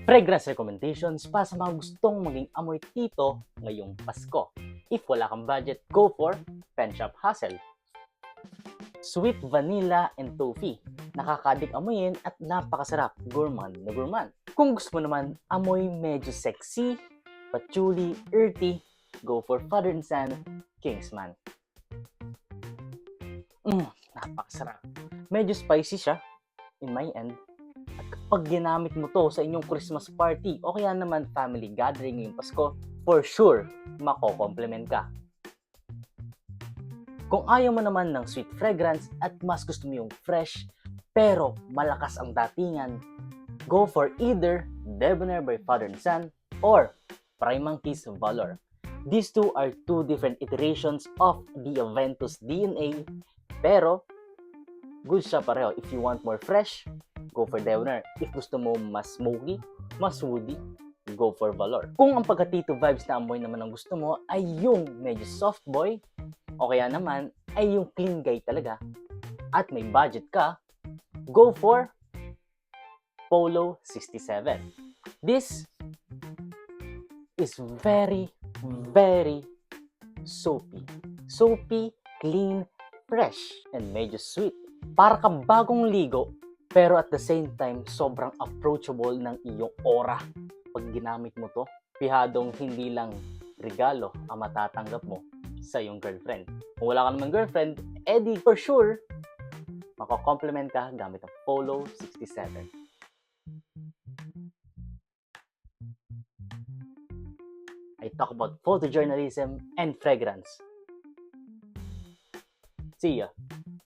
Fragrance recommendations para sa mga gustong maging amoy tito ngayong Pasko. If wala kang budget, go for Pen Shop Hustle. Sweet vanilla and toffee. Nakakadik amoyin at napakasarap, gourmand na gourmand. Kung gusto mo naman amoy medyo sexy, patchouli, earthy, go for Father and Son Kingsman. Napakasarap. Medyo spicy siya, in my end. At kapag ginamit mo to sa inyong Christmas party o kaya naman family gathering ngayong Pasko, for sure, mako-compliment ka. Kung ayaw mo naman ng sweet fragrance at mas gusto mo yung fresh pero malakas ang datingan, go for either Debonair by Father and Son or Primanki's Valor. These two are two different iterations of the Aventus DNA, pero good siya pareho. If you want more fresh, go for Debonair. If gusto mo mas smoky, mas woody, go for Valor. Kung ang pagka-tito vibes na amoy naman ang gusto mo ay yung medyo soft boy, o kaya naman ay yung clean guy talaga, at may budget ka, go for Polo 67. This is very, very soapy. Soapy, clean, fresh, and medyo sweet. Para kang bagong ligo, pero at the same time, sobrang approachable ng iyong aura. Pag ginamit mo to, pihadong hindi lang regalo ang matatanggap mo sa iyong girlfriend. Kung wala ka naman girlfriend, edi for sure, mako-compliment ka gamit ang Polo 67. I talk about photojournalism and fragrance. See ya!